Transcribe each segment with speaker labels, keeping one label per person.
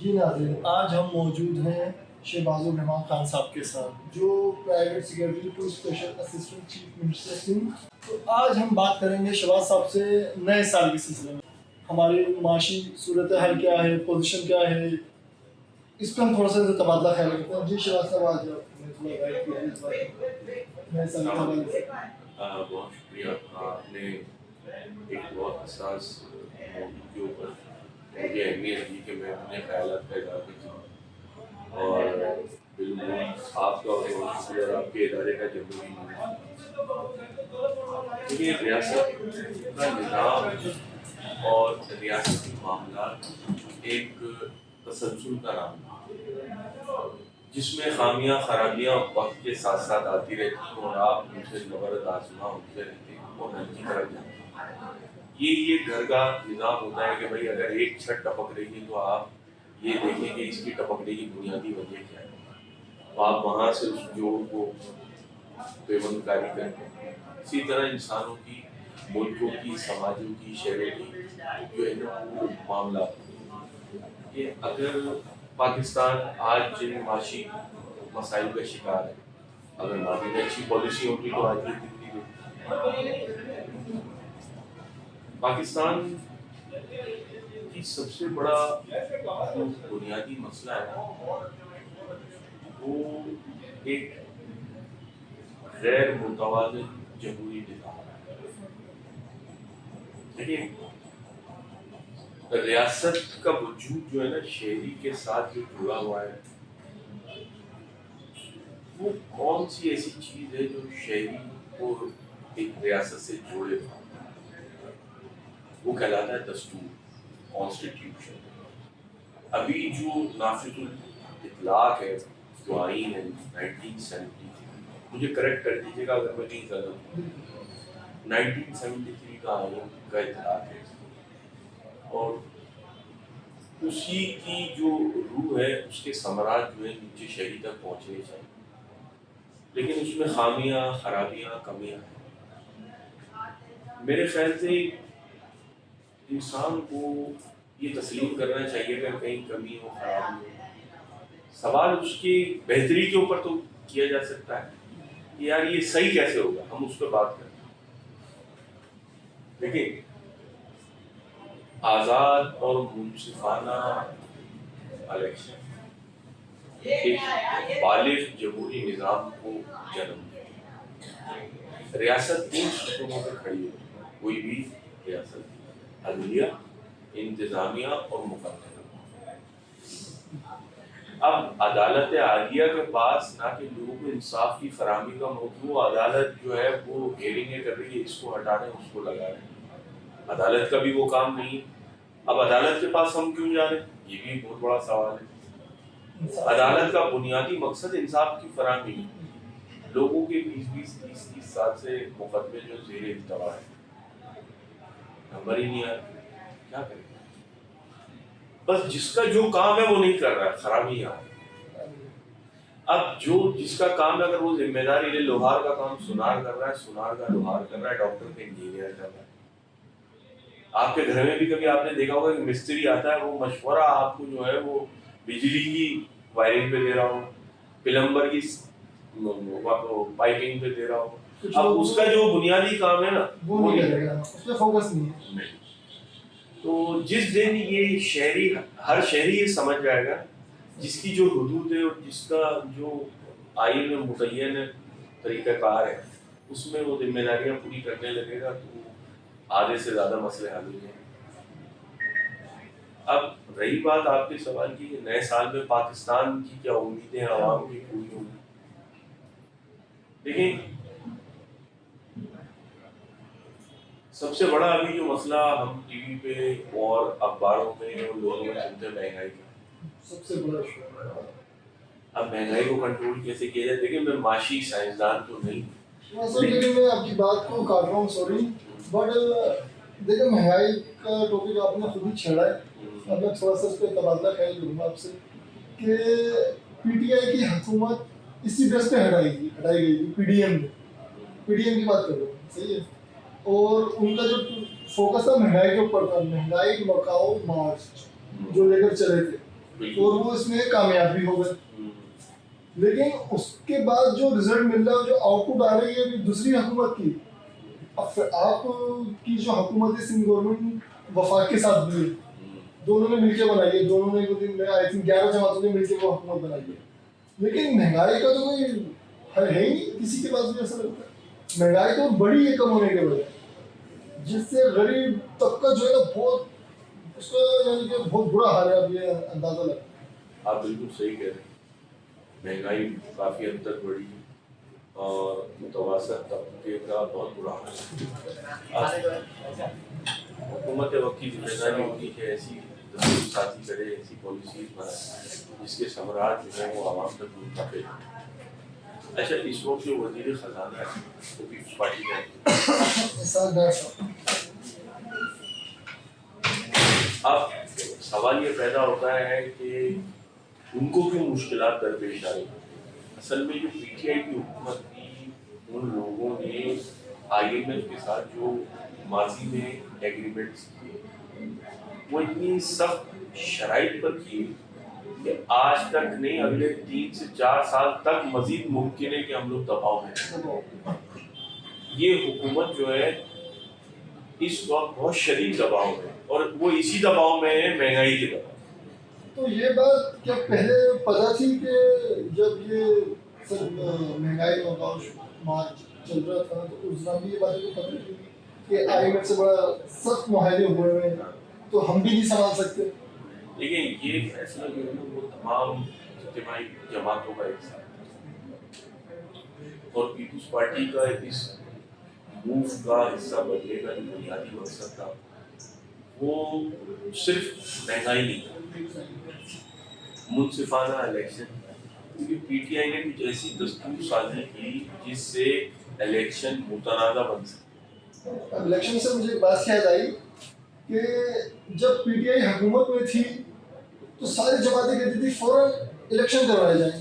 Speaker 1: جی ناظرین، آج ہم موجود ہیں شہباز الرحمان خان صاحب کے ساتھ، جو private secretary to special assistant chief minister Sindh. تو آج ہم بات کریں گے شہباز صاحب سے نئے سال کے سلسلے میں، ہماری معاشی صورتحال کیا ہے، پوزیشن کیا ہے، اس پہ ہم تھوڑا سا تبادلہ خیال کرتے ہیں۔ جی شہباز صاحب، آج آپ نے تھوڑا گائڈ کیا اس بارے میں نئے سال کے حوالے سے۔
Speaker 2: بہت شکریہ، آپ نے ایک بہت حساس موضوع کے اوپر مجھے اہمیت دی کہ میں اپنے خیالات کا اظہار کروں، اور بالکل آپ کا بہت شکریہ اور آپ کے ادارے کا جمہوری دیکھیے، ریاست کا نظام اور ریاستی معاملات ایک تسلسل کا نام ہے جس میں خامیاں خرابیاں وقت کے ساتھ ساتھ آتی رہتی ہیں اور آپ ان سے نبرد آزما ہوتے رہتے ہیں اور حل کی طرف جاتے ہیں۔ یہ گھر کا نظام ہوتا ہے کہ بھائی اگر ایک چھت ٹپک رہی ہے تو آپ یہ دیکھیں کہ اس کی ٹپکنے کی بنیادی وجہ کیا ہے، تو آپ وہاں سے اس جوڑ کو پیوند کاری کرتے ہیں۔ اسی طرح انسانوں کی، ملکوں کی، سماجوں کی، شہروں کی جو ہے نا وہ معاملات کہ اگر پاکستان آج جن معاشی مسائل کا شکار ہے، اگر ماضی میں اچھی پالیسی ہوتی تو آج یہ دن نہیں۔ پاکستان کی سب سے بڑا جو بنیادی مسئلہ ہے وہ ایک غیر متوازن جمہوری نظام ہے۔ دیکھیے، ریاست کا وجود جو ہے نا شہری کے ساتھ جو جڑا ہوا ہے، وہ کون سی ایسی چیز ہے جو شہری کو ایک ریاست سے جوڑے ہوا؟ وہ کہلاتا ہے دستور، کانسٹیٹیوشن۔ ابھی جو نافذ الاطلاق ہے، جو آئین ہے 1973، مجھے کریکٹ کر دیجیے گا اگر میں نہیں غلط ہوں، 1973 کا آئین کا اطلاق ہے، اور اسی کی جو روح ہے، اس کے ثمرات جو ہے نیچے شہری تک پہنچنے چاہیے، لیکن اس میں خامیاں، خرابیاں، کمیاں ہیں۔ میرے خیال سے انسان کو یہ تسلیم کرنا چاہیے کہ کہیں کمی ہو، خرابی ہو، سوال اس کی بہتری کے اوپر تو کیا جا سکتا ہے کہ یار یہ صحیح کیسے ہوگا، ہم اس پہ بات کریں۔ دیکھیں، آزاد اور منصفانہ الیکشن ایک بالغ جمہوری نظام کو جنم دے۔ ریاست تین ستونوں پہ کھڑی ہے، کوئی بھی ریاست: عدلیہ، انتظامیہ اور مقننہ۔ اب عدالت عالیہ کے پاس نہ کہ لوگوں کو انصاف کی فراہمی کا موضوع، عدالت جو ہے وہ ہیرنگیں کر رہی ہے، اس کو ہٹا رہے ہیں، اس کو لگا رہے ہیں، عدالت کا بھی وہ کام نہیں۔ اب عدالت کے پاس ہم کیوں جا رہے ہیں، یہ بھی ایک بہت بڑا سوال ہے۔ عدالت کا بنیادی مقصد انصاف کی فراہمی ہے۔ لوگوں کے 20-30 سال سے مقدمے جو زیر التوا ہے، نمبر ہی نہیں آ رہا، کیا کریں؟ بس جس کا جو کام ہے وہ نہیں کر رہا ہے، خرابی آ رہی۔ اب جس کا کام ہے، اگر وہ ذمہ داری لے، لوہار کا کام سونار کر رہا ہے، سونار کا لوہار کر رہا ہے، ڈاکٹر کا انجینئر کر رہا ہے۔ آپ کے گھر میں بھی کبھی آپ نے دیکھا ہوگا کہ مستری آتا ہے، وہ مشورہ آپ کو جو ہے وہ بجلی کی وائرنگ پہ دے رہا ہو، پلمبر کی پائپنگ پہ دے رہا ہو، اب اس کا جو بنیادی کام ہے نا وہ نہیں کرے گا،
Speaker 1: اس پہ فوکس نہیں ہے۔
Speaker 2: تو جس دن یہ شہری، ہر شہری یہ سمجھ جائے گا، جس کی جو حدود ہے اور جس کا جو آئین میں متعین طریقہ کار ہے، اس میں وہ ذمہ داریاں پوری کرنے لگے گا، تو آدھے سے زیادہ مسئلے حل ہو جائیں گے۔ اب رہی بات آپ کے سوال کی کہ نئے سال میں پاکستان کی کیا امیدیں عوام کی پوری ہوں گی۔ دیکھیں، سب سے بڑا ابھی جو مسئلہ ہم ٹی وی پہ اور اخباروں میں اور لوگوں میں سنتے ہیں، مہنگائی کا
Speaker 1: سب سے بڑا شعبہ۔
Speaker 2: اب مہنگائی کو کنٹرول کیسے کیا جائے؟ دیکھیں، میں معاشی سائنسدان تو نہیں،
Speaker 1: لیکن میں آپ کی بات کو کاٹ رہا ہوں، سوری، بٹ دیکھیں مہنگائی کا ٹاپک آپ نے خود ہی چھیڑا ہے۔ اب میں تھوڑا سا اس پہ تبادلہ خیال کروں گا آپ سے کہ پی ٹی آئی کی حکومت اسی بیس پہ ہٹائی گئی تھی، پی ڈی ایم کی بات کر رہا ہوں، صحیح ہے، اور ان کا جو فوکس تھا مہنگائی کے اوپر تھا، مہنگائی بڑھاؤ مارچ جو لے کر چلے تھے، اور وہ اس میں کامیاب بھی ہو گئے. لیکن اس کے بعد جو رزلٹ مل رہا ہے, جو آؤٹ پٹ آ رہی ہے ابھی دوسری حکومت کی, اب آپ کی جو حکومت ہے سندھ گورنمنٹ وفاق کے ساتھ بھی ہے, دونوں نے مل کے بنائی ہے, دونوں نے آئی تھنک 11 جماعتوں نے مل کے وہ حکومت بنائی ہے. لیکن مہنگائی کا تو کوئی حل ہے ہی نہیں کسی کے پاس بھی. ایسا لگتا ہے مہنگائی تو بڑی ہے کم ہونے کے بجائے, جس سے غریب طبقہ جو ہے نا بہت اس کا یعنی کہ بہت برا حال ہے. اب یہ اندازہ لگتا ہے.
Speaker 2: آپ بالکل صحیح کہہ رہے ہیں, مہنگائی کافی حد تک بڑھی ہے اور متوسط طبقے کا بہت برا حال ہے. حکومت وقت کی ذمہ داری ہوتی ہے ایسی ساتھی کرے, ایسی پالیسیز بنائے جس کے ثمرات جو ہے وہ عوام تک منتقل ہوں. اچھا, اس وقت جو وزیر خزانہ ہے وہ پیپلز پارٹی کا ہے. اب سوال یہ پیدا ہوتا ہے کہ ان کو کیوں مشکلات درپیش آئی. اصل میں جو پی ٹی آئی کی حکومت تھی, ان لوگوں نے آئی ایم ایف کے ساتھ جو ماضی میں ایگریمنٹس کیے وہ اتنی سخت شرائط پر کی کہ آج تک نہیں, اگلے 3 سے 4 سال تک مزید ممکن ہے کہ ہم لوگ دباؤ میں. یہ حکومت جو ہے اس وقت بہت شدید دباؤ میں, اور وہ اسی دباؤ میں ہے مہنگائی کے دباؤ.
Speaker 1: تو یہ بات کیا پہلے پتہ تھی کہ جب یہ سب مہنگائی اور مارچ چل رہا تھا تو اس دوران بھی یہ باتیں پتہ تھی کہ آئی ایم ایف سے بڑا سخت معاہدے ہوئے ہیں تو ہم بھی نہیں سنبھال سکتے.
Speaker 2: لیکن یہ فیصلہ جو ہے وہ تمام اجتماعی جماعتوں کا ایک ساتھ, اور پیپلز پارٹی کا اس موو کا حصہ بننے کا جو بنیادی مقصد تھا وہ صرف مہنگائی نہیں تھا, منصفانہ الیکشن. کیونکہ پی ٹی آئی نے کچھ ایسی دستور سازی کی جس سے الیکشن متنازع بن سکے.
Speaker 1: الیکشن سے مجھے ایک بات یاد آئی کہ جب پی ٹی آئی حکومت میں تھی تو ساری جماعتیں کہتی تھی فوراً الیکشن کروائے جائیں.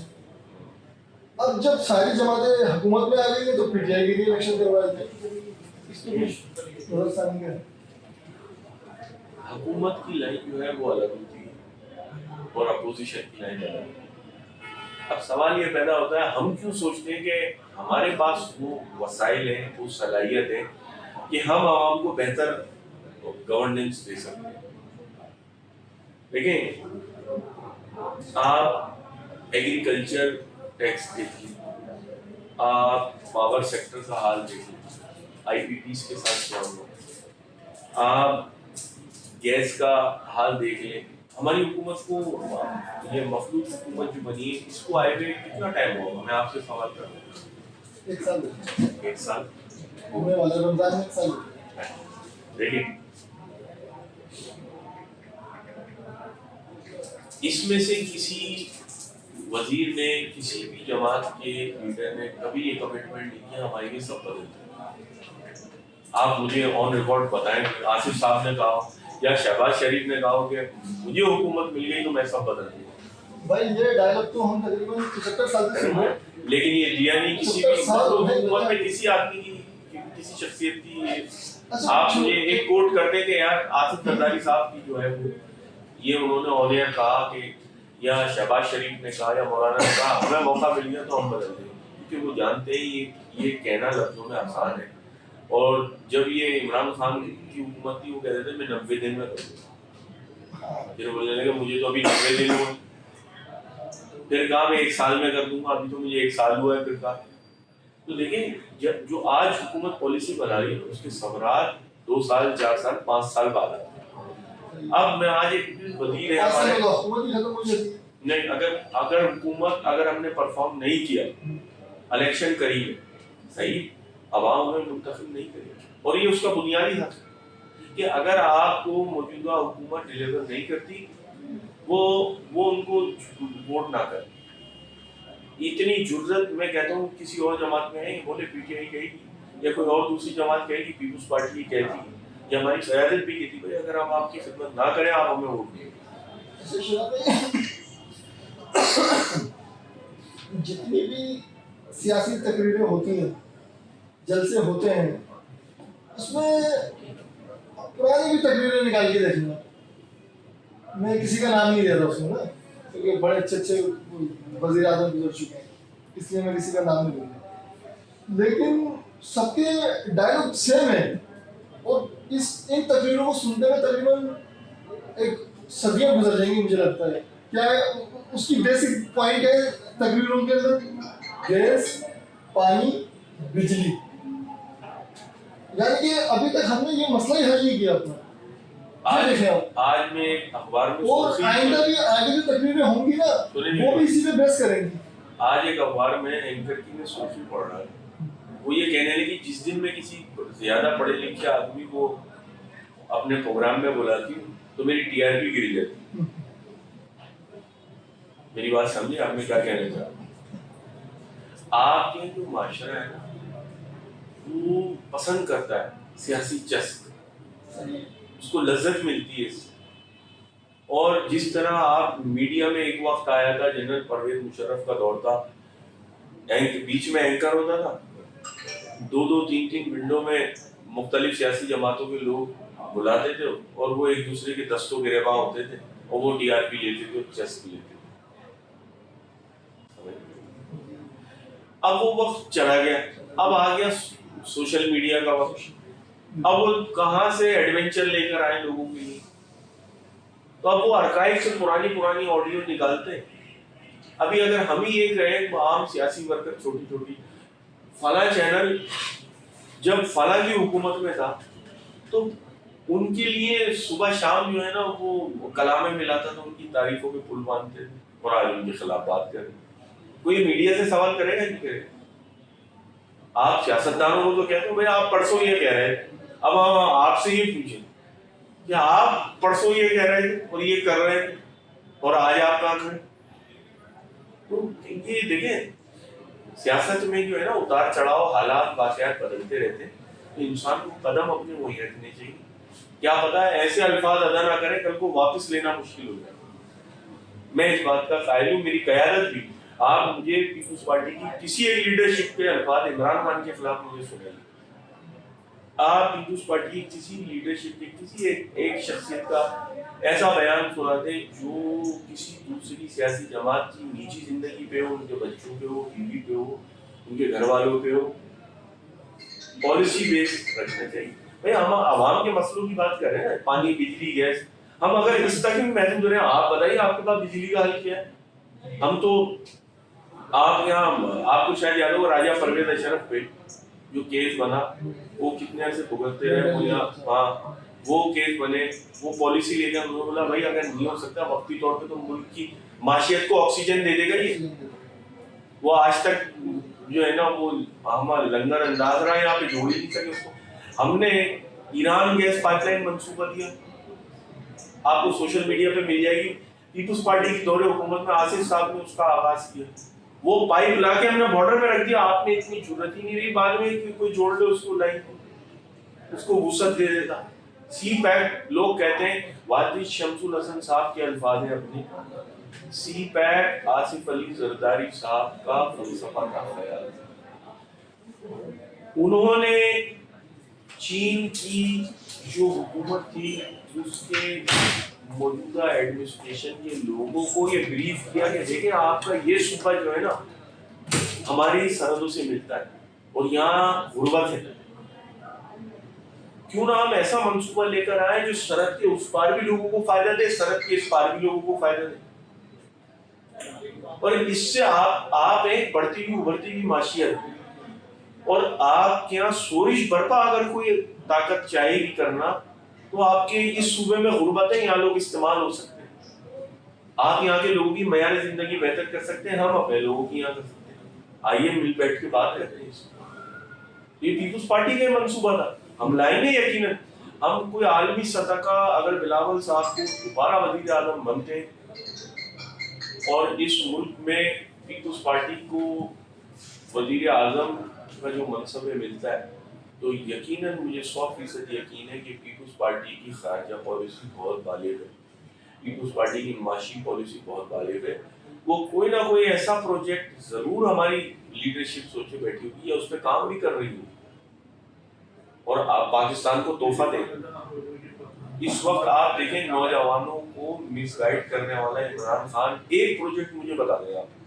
Speaker 1: اب جب ساری جماعتیں حکومت میں آ گئی ہیں تو پی ٹی آئی کے لیے الیکشن کروائے جائیں. اس کو کچھ نقصان ہے.
Speaker 2: حکومت کی لائن جو ہے وہ الگ ہوتی ہے اور اپوزیشن کی لائن الگ. اب سوال یہ پیدا ہوتا ہے ہم کیوں سوچتے ہیں کہ ہمارے پاس وہ وسائل ہیں, وہ صلاحیت ہے کہ ہم عوام کو بہتر گورننس دے سکتے ہیں. دیکھیں, آپ ایگریکلچر ٹیکس دیکھیے, آپ پاور سیکٹر کا حال دیکھیے, آئی پی ٹیز کے ساتھ کیا ہوا, آپ گیس کا حال دیکھ لیں. ہماری حکومت کو, یہ مخلوط حکومت جو بنی ہے اس کو آئے ہوئے کتنا ٹائم ہوگا؟ میں آپ سے سوال کر رہا ہوں.
Speaker 1: 1 سال.
Speaker 2: 1 سال
Speaker 1: ہونے والا رمضان میں 1 سال.
Speaker 2: دیکھیں, اس میں سے کسی وزیر نے, کسی بھی جماعت کے لیڈر نے کبھی یہ کمٹمنٹ نہیں کیا ہماری یہ سب بدل جائے. آپ مجھے آن ریکارڈ بتائیں کہ آصف صاحب نے کہا یا شہباز شریف نے کہا کہ مجھے حکومت مل گئی تو میں سب بدل دوں.
Speaker 1: بھائی یہ ڈائلاگ تو ہم تقریباً 75 سال سے سن رہے ہیں,
Speaker 2: لیکن یہ دیا نہیں کسی بھی حکومت میں کسی آدمی کی, کسی شخصیت کی. آپ مجھے ایک کوٹ کرتے کہ یار آصف زرداری صاحب کی جو ہے وہ یہ انہوں نے آن ایئر کہا کہ یا شہباز شریف نے کہا یا مولانا نے کہا ہمیں موقع مل گیا تو ہم بدل دیں, کیونکہ وہ جانتے ہیں یہ کہنا لفظوں میں آسان ہے. اور جب یہ عمران خان کی حکومت تھی وہ کہتے تھے میں 90 دن میں کروں گا, پھر بولنے لگے مجھے تو ابھی 90 دن ہوئے, پھر کہا میں 1 سال میں کر دوں گا, ابھی تو مجھے 1 سال ہوا ہے. پھر کہا تو دیکھیں جو آج حکومت پالیسی بنا رہی ہے اس کے ثمرات 2 سال 4 سال 5 سال بعد آتے ہیں. اب میں آج ایک وزیر ہے ہمارے, نہیں اگر حکومت اگر ہم نے پرفارم نہیں کیا, الیکشن کری ہے صحیح, عوام ہمیں منتخب نہیں کری, اور یہ اس کا بنیادی حق ہے کہ اگر آپ کو موجودہ حکومت ڈیلیور نہیں کرتی وہ ان کو ووٹ نہ کرے. اتنی جرت میں کہتا ہوں کسی اور جماعت میں ہے, یہ بولے پی ٹی آئی کہے گی یا کوئی اور دوسری جماعت کہے گی, پیپلز پارٹی کہتی ہے یا ہماری قیادت بھی کہتی بھائی اگر ہم آپ کی خدمت نہ کریں آپ ہمیں ووٹ دیں.
Speaker 1: جتنی بھی سیاسی تقریریں ہوتی ہیں, جلسے ہوتے ہیں, اس میں پرانی بھی تقریریں نکال کے دیکھنا, میں کسی کا نام نہیں لے رہا اس میں نا, کیونکہ بڑے اچھے اچھے وزیر اعظم گزر چکے ہیں، اس لیے میں کسی کا نام نہیں لوں گا، لیکن سب کے ڈائلاگ سیم ہے، اور ان تقریروں کو سنتے ہوئے تقریباً ایک صدیاں گزر جائیں گی مجھے لگتا ہے. کیا ہے اس کی بیسک پوائنٹ ہے تقریروں کے اندر؟ گیس، پانی، بجلی. یعنی کہ ابھی تک ہم نے یہ مسئلہ ہی حل نہیں کیا اپنا.
Speaker 2: آج میں اخبار میں
Speaker 1: اور آئندہ بھی آگے جو تقریریں ہوں گی نا وہ بھی اسی پہ بیس کریں گی.
Speaker 2: آج ایک اخبار میں اینکر کی میں سوچی پڑھ رہا ہے، وہ یہ کہنے لگی جس دن میں کسی زیادہ پڑھے لکھے آدمی کو اپنے پروگرام میں بلاتی ہوں تو میری ٹی آر پی گر جاتی. میری بات سمجھے آپ میں کیا کہنا چاہ رہا ہوں؟ آپ کے جو معاشرہ ہے نا وہ پسند کرتا ہے سیاسی چسک، اس کو لذت ملتی ہے اس سے. اور جس طرح آپ میڈیا میں ایک وقت آیا تھا جنرل پرویز مشرف کا دور تھا، بیچ میں اینکر ہوتا تھا، دو دو تین تین ونڈو میں مختلف سیاسی جماعتوں کے لوگ بلاتے تھے اور وہ ایک دوسرے کے دستوں گریباں ہوتے تھے اور وہ ٹی آر پی لیتے تھے اور چسک لیتے تھے. اب وہ وقت چلا گیا، اب آ گیا سوشل میڈیا کا وقت. اب وہ کہاں سے ایڈونچر لے کر آئے لوگوں کے لیے، تو اب وہ آرکائیو سے پرانی آڈیو نکالتے ہیں. ابھی اگر ہم ہی یہ کہیں عام سیاسی ورکر چھوٹی چھوٹی فلاں چینل جب فلاں کی حکومت میں تھا تو ان کے لیے صبح شام جو ہے نا وہ کلامیں ملاتا تھا، ان کی تعریفوں کے پل باندھتے تھے اور آج ان کے خلاف بات کریں. کوئی میڈیا سے سوال کرے گا نہیں کرے گا. آپ سیاستدانوں کو تو کہتے ہو بھائی آپ پرسوں یہ کہہ رہے تھے، اب ہم آپ سے یہ پوچھیں کہ آپ پرسوں یہ کہہ رہے تھے اور یہ کر رہے تھے اور آج آپ کہاں کھڑے. تو یہ دیکھیں سیاست میں جو ہے نا اتار چڑھاؤ، حالات واقعات بدلتے رہتے ہیں، تو انسان کو قدم اپنے وہی رکھنے چاہیے. کیا پتا ہے ایسے الفاظ ادا نہ کرے کل کو واپس لینا مشکل ہو جائے. میں اس بات کا قائل ہوں، میری قیادت بھی. آپ مجھے پیپلز پارٹی کی کسی ایک لیڈرشپ کے الفاظ عمران خان کے خلاف مجھے سنائیے. آپ پیپلز پارٹی کی کسی لیڈرشپ کے کسی ایک شخصیت کا ایسا بیان سناتے جو کسی دوسری سیاسی جماعت کی نجی زندگی پہ ہو، ان کے بچوں پہ ہو، بیوی پہ ہو، ان کے گھر والوں پہ ہو. پالیسی بیس رکھنا چاہیے. بھائی ہم عوام کے مسئلوں کی بات کر رہے ہیں، پانی، بجلی، گیس. ہم اگر اس تک بھی محدود رہے ہیں، آپ بتائیے آپ کے پاس بجلی کا حل کیا ہے؟ ہم تو آپ یہاں آپ کو شاید یاد ہوگا راجہ پرویز اشرف پہ جو کیس بنا، وہ کتنے عرصے بھگتتے رہے. وہ یہاں ہاں وہ کیس بنے، وہ پالیسی لے کے انہوں نے بولا بھائی اگر نہیں ہو سکتا وقتی طور پہ تو ملک کی معیشت کو آکسیجن دے دے گا. یہ وہ آج تک جو ہے نا وہ ہمارا لنگر انداز رہا ہے، یہاں پہ جوڑ ہی نہیں سکے اس کو. ہم نے ایران گیس پائپ لائن منصوبہ دیا، آپ کو سوشل میڈیا پہ مل جائے گی. پیپلز پارٹی کی دور حکومت میں آصف صاحب نے اس کا آغاز کیا. وہ پائپ لا کے ہم نے بارڈر میں رکھ دیا. آپ نے اتنی ضرورت ہی نہیں رہی بعد میں کہ کوئی جوڑ لے اس کو لائن کو، اس کو وسعت دے دیتا. سی پیک لوگ کہتے ہیں، واجد شمس الحسن صاحب کے الفاظ ہیں اپنے، سی پیک آصف علی زرداری صاحب کا فلسفہ کا خیال. انہوں نے چین کی جو حکومت تھی اس کے موجودہ ایڈمنسٹریشن کے لوگوں کو یہ بریف کیا کہ دیکھیں آپ کا یہ صوبہ جو ہے نا ہماری سرحدوں سے ملتا ہے اور یہاں غربت ہے، کیوں نہ ہم ایسا منصوبہ لے کر آئے جو سرحد کے اس پار بھی لوگوں کو فائدہ دے، سرحد کے اس پار بھی لوگوں کو فائدہ دے. اور اس سے آپ ایک بڑھتی ہوئی ابھرتی ہوئی معیشت، اور آپ کے یہاں سورش برپا اگر کوئی طاقت چاہے گی کرنا تو آپ کے اس صوبے میں غربت ہے، یہاں لوگ استعمال ہو سکتے ہیں. آپ یہاں کے لوگوں کی معیار زندگی بہتر کر سکتے ہیں، ہم اپنے لوگوں کی یہاں کر سکتے ہیں. آئیے مل بیٹھ کے بات کرتے ہیں. یہ پیپلز پارٹی کا منصوبہ تھا، ہم لائیں گے یقیناً. ہم کوئی عالمی سطح کا اگر بلاول صاحب کو دوبارہ وزیر اعظم بنتے اور اس ملک میں پیپلز پارٹی کو وزیر اعظم کا جو منصب ملتا ہے تو یقیناً مجھے 100% یقین ہے کہ پیپلز پارٹی کی خارجہ پالیسی بہت بالغ ہے، پیپلز پارٹی کی معاشی پالیسی بہت بالغ ہے. وہ کوئی نہ کوئی ایسا پروجیکٹ ضرور ہماری لیڈرشپ سوچے بیٹھی ہوئی یا اس پہ کام بھی کر رہی ہوگی اور آپ پاکستان کو تحفہ دیں. اس وقت آپ دیکھیں نوجوانوں کو مس گائڈ کرنے والا عمران خان ایک پروجیکٹ مجھے بتا دیں آپ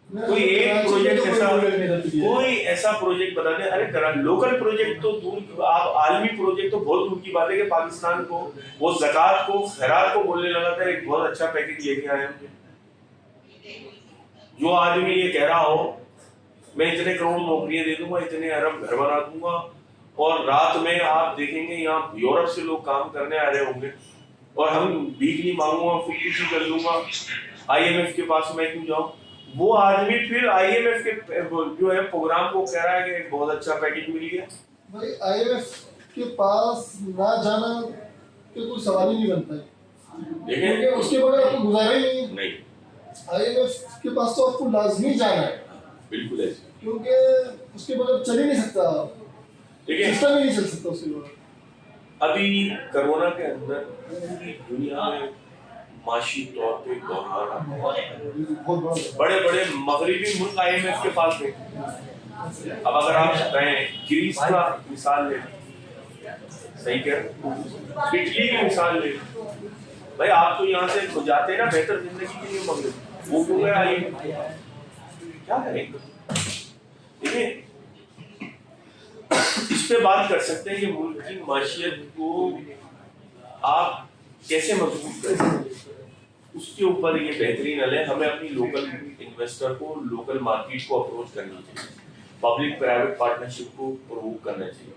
Speaker 2: کوئی ایک پروجیکٹ ایسا کوئی ایسا پروجیکٹ بتا دیں ارے لوکل پروجیکٹ تو دور کی آپ عالمی پروجیکٹ تو بہت دور کی بات ہے کہ پاکستان کو وہ زکوٰۃ کو خیرات کو بولنے لگا تھا ایک بہت اچھا پیکج لے کے آئے ہیں جو آدمی یہ کہہ رہا ہو میں اتنے کروڑ نوکریاں دے دوں گا اتنے ارب گھر بنا دوں گا اور رات میں آپ دیکھیں گے یہاں یورپ سے لوگ کام کرنے آ رہے ہوں گے اور ہم بھیک نہیں مانگوں گا خودکشی کر لوں گا آئی ایم ایف کے پاس میں کیوں جاؤں وہ آدمی پھر آئی ایم ایف کے جو ہے پروگرام کو کہہ رہا ہے کہ ایک بہت اچھا پیکج مل گیا
Speaker 1: بھائی آئی ایم ایف کے پاس نہ جانا کہ کوئی سوال ہی نہیں بنتا ہے
Speaker 2: دیکھیں
Speaker 1: اس کے بغیر آپ کو گزارا ہی نہیں
Speaker 2: نہیں
Speaker 1: آئی ایم ایف کے پاس تو آپ کو لازمی جانا ہے
Speaker 2: بالکل ایسے
Speaker 1: کیونکہ اس کے بغیر چل ہی نہیں سکتا
Speaker 2: دیکھیں
Speaker 1: سسٹم ہی نہیں چل سکتا اس کے بغیر
Speaker 2: ابھی کرونا کے اندر پوری دنیا میں معاشی طور پہ بحران
Speaker 1: بہت بڑا
Speaker 2: بڑے بڑے مغربی ملک آئی ایم ایف کے پاس گئے اب اگر آپ کہیں گریس کا مثال لیں صحیح کہہ رہے اٹلی کی مثال لیں بھائی آپ تو یہاں سے جاتے ہیں نا بہتر زندگی کے لیے مغرب وہ کیوں گئے آئی کیا کریں دیکھیں اس پہ بات کر سکتے ہیں کہ ملک کی معیشت کو آپ کیسے مضبوط کریں اس کے اوپر یہ بہترین حل ہے ہمیں اپنی لوکل انویسٹر کو لوکل مارکیٹ کو اپروچ کرنی چاہیے پبلک پرائیویٹ پارٹنرشپ کو پرووک کرنا چاہیے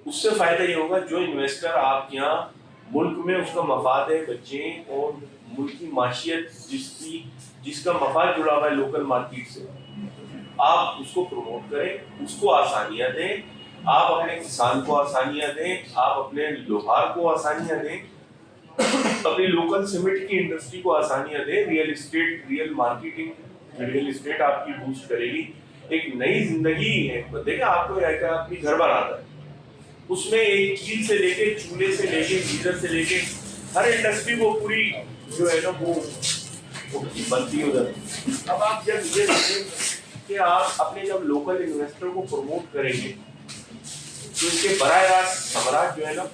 Speaker 2: اس سے فائدہ یہ ہوگا جو انویسٹر آپ کے یہاں ملک میں اس کا مفاد ہے بچیں اور ملک کی معیشت جس کا مفاد جڑا ہوا ہے لوکل مارکیٹ سے آپ اس کو پروموٹ کریں اس کو آسانیاں دیں آپ اپنے کسان کو آسانیاں دیں آپ اپنے لوہار کو آسانیاں دیں اپنی لوکل سیمنٹ کی انڈسٹری کو آسانیاں دیں real estate real marketing real estate آپ کی بوسٹ کرے گی ایک نئی زندگی ہے دیکھیں آپ کو اپنی گھر بناتا ہے اس میں ایک کیل سے لے کے چولہے سے لے کے گیزر سے لے کے ہر انڈسٹری کو پوری جو ہے نا وہ بنتی ہو جاتی اب آپ جب یہ دیکھیں کہ آپ اپنے جب لوکل انویسٹر کو پروموٹ کریں گے تو اس کے براہ راست ثمرات جو ہے نا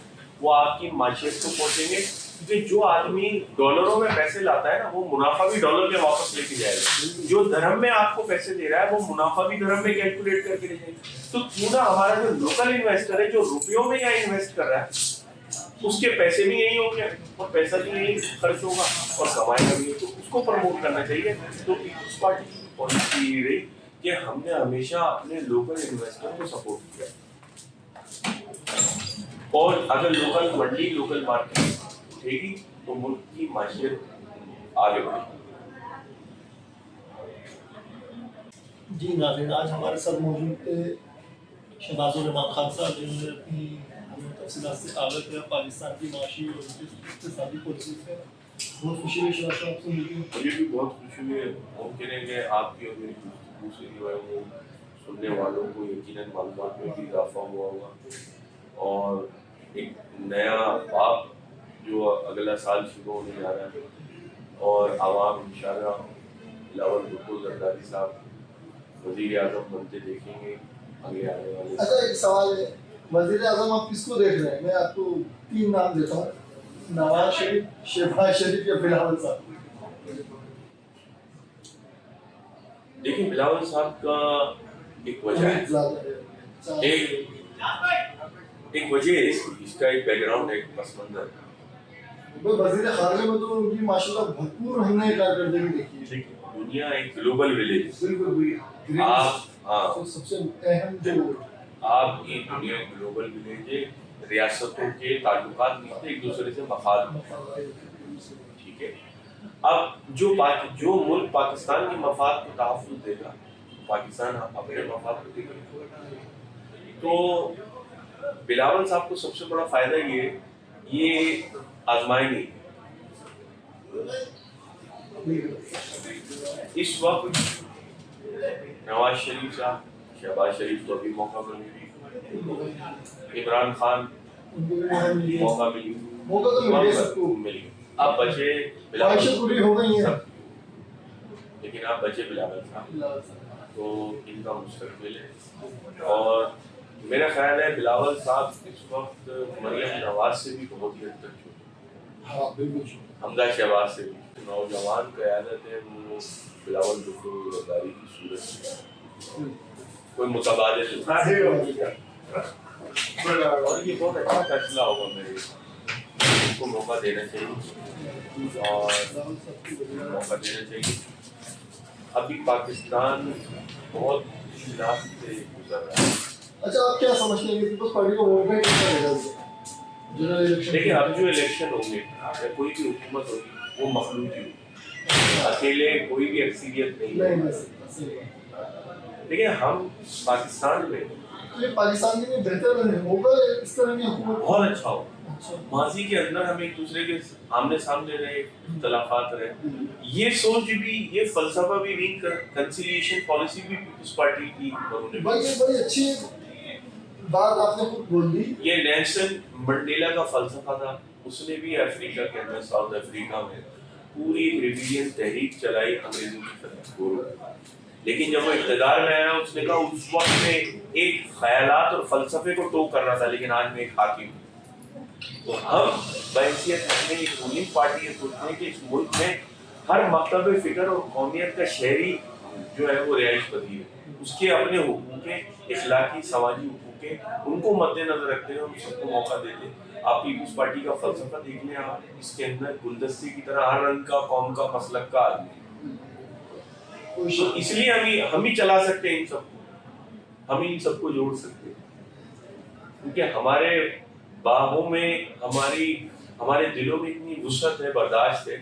Speaker 2: وہ آپ کی معیشت کو پہنچیں گے کیونکہ جو آدمی ڈالروں میں پیسے لاتا ہے نا وہ منافع بھی ڈالر میں واپس لے کے جائے گا جو درہم میں آپ کو پیسے دے رہا ہے وہ منافع بھی درہم میں کیلکولیٹ کر کے لے جائے گا تو کیوں نہ ہمارا جو لوکل انویسٹر ہے جو روپیوں میں یہاں انویسٹ کر رہا ہے اس کے پیسے بھی یہی ہوں گے اور پیسہ بھی یہی خرچ ہوگا اور کمائی کا بھی تو اس کو پروموٹ کرنا چاہیے تو پیپلز پارٹی کی پالیسی یہ رہی کہ ہم نے ہمیشہ اپنے لوکل انویسٹر کو سپورٹ کیا اور اگر لوکل منڈی لوکل مارکیٹ اٹھے گی تو ملک کی معیشت آگے بڑھے گی
Speaker 1: جی ناظرین آج ہمارے ساتھ موجود تھے شہباز الرحمان خان صاحب جنہوں نے اپنی تفصیلات سے آگاہ کیا پاکستان کی معاشی اور اقتصادی پالیسی سے بہت خوشی ہوئی شہباز صاحب سے ملی
Speaker 2: مجھے بھی بہت خوشی ہوئی ہے ممکن ہے کہ آپ کی اور میری گفتگو سے جو ہے وہ سننے والوں کو یقیناً معلومات میں بھی اضافہ ہوا ہوگا اور ایک نیا باب جو اگلا سال شروع ہونے جا رہا ہے اور عوام انشاءاللہ بلاول بھٹو زرداری صاحب وزیر اعظم بنتے دیکھیں گے آگے آنے والے
Speaker 1: اچھا ایک سوال ہے وزیر اعظم آپ کس کو دیکھ رہے ہیں میں آپ کو 3 نام دیتا ہوں نواز شریف شہباز شریف یا بلاول صاحب
Speaker 2: دیکھیں بلاول صاحب کا ایک وجہ ہے ایک وجہ ہے اس کا ایک بیک گراؤنڈ ہے ایک پس منظر
Speaker 1: وزیر خارجہ میں تو ان کی ماشاءاللہ بھرپور ہم نے کارکردگی دیکھی ہے
Speaker 2: دنیا ایک گلوبل ولیج
Speaker 1: بالکل
Speaker 2: آپ
Speaker 1: سب سے اہم جو
Speaker 2: آپ کی دنیا ایک گلوبل ولیج ہے ریاستوں کے تعلقات نہیں ایک دوسرے سے مفاد ٹھیک ہے اب جو ملک پاکستان کے مفاد کو تحفظ دے گا پاکستان اپنے مفاد کو دے گا تو بلاول صاحب کو سب سے بڑا فائدہ یہ آزمائنی اس وقت نواز شریف صاحب شہباز شریف کو بھی موقع ملے عمران خان موقع ملی اب بچے لیکن اب بچے بلاول صاحب تو ان کا مستقبل ہے اور میرا خیال ہے بلاول صاحب اس وقت مریم نواز سے بھی بہت ہی حد تک چھوٹے
Speaker 1: ہاں بالکل شکریہ.
Speaker 2: حمدہ شہباز سے بھی نوجوان قیادت ہے وہ بلاول بھٹو غداری کی صورت میں کوئی متبادل اور یہ بہت اچھا فیصلہ ہوگا میرے ان کو موقع دینا چاہیے اور موقع دینا چاہیے. ابھی پاکستان بہت مشکلات سے گزر رہا ہے.
Speaker 1: اچھا آپ کیا سمجھتے ہیں کہ پیپلز پارٹی کو ووٹ بینک کتنا رہے گا؟
Speaker 2: دیکھیں اب جو الیکشن ہوں گے یا کوئی بھی حکومت ہوگی وہ مخلوطی ہوگی, اکیلے کوئی بھی اکثریت نہیں ہے. دیکھیں ہم پاکستان میں
Speaker 1: یہ پاکستان کے لیے بہتر ہوگا اس طرح کی حکومت
Speaker 2: بہت اچھا ہوگا. ماضی کے اندر ہم ایک دوسرے کے آمنے سامنے رہے, اختلافات رہے, یہ سوچ بھی یہ فلسفہ بھی کنسیلیشن پالیسی بھی پیپلز پارٹی کی
Speaker 1: بڑی اچھی بات آپ نے خود بول دی. یہ
Speaker 2: نیلسن منڈیلا کا فلسفہ تھا. اس نے بھی افریقہ کے اندر ساؤتھ افریقہ میں پوری ایک ریبیلین تحریک چلائی انگریزوں کی طرف, لیکن جب وہ اقتدار میں آیا اس نے کہا اس وقت میں ایک خیالات اور فلسفے کو ٹو کر رہا تھا, لیکن آج میں ایک حاکم ہوں. تو ہم بحیثیت ہمیں ایک رولنگ پارٹی یہ سوچتے ہیں کہ اس ملک میں ہر مکتب فکر اور قومیت کا شہری جو ہے وہ رہائش پذیر ہے. اس کے اپنے حقوق اخلاقی سماجی حقوق ان کو مد نظر رکھتے ہیں, ہم سب کو موقع دیتے ہیں. آپ پیپلز پارٹی کا فلسفہ دیکھ لیں, آپ اس کے اندر گلدستے کی طرح ہر رنگ کا, قوم کا, مسلک کا آدمی, تو اس لیے ہم ہی چلا سکتے ہیں ان سب کو, ہم ہی ان سب کو جوڑ سکتے ہیں. کیونکہ ہمارے باہوں میں ہمارے دلوں میں اتنی وسعت ہے, برداشت ہے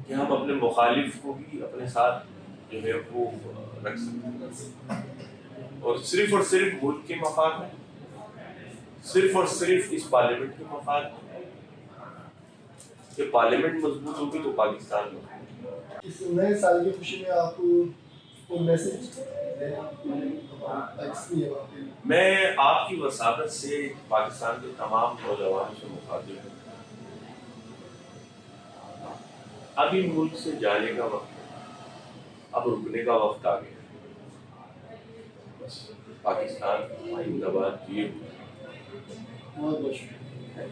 Speaker 2: کہ ہم اپنے مخالف کو بھی اپنے ساتھ جو ہے وہ رکھ سکتے ہیں. اور صرف ملک کے مفاد میں, صرف اور صرف اس پارلیمنٹ کے مفاد میں, کہ پارلیمنٹ مضبوط ہوگی تو پاکستان میں.
Speaker 1: اس نئے سال کی خوشی میں آپ کو میسج
Speaker 2: میں آپ کی وساطت سے پاکستان کے تمام نوجوانوں سے مخاطب ہوں. ابھی ملک سے جانے کا وقت ہے, اب رکنے کا وقت آ گیا. بس پاکستان آئندہ بات یہ
Speaker 1: بہت بہت شکریہ.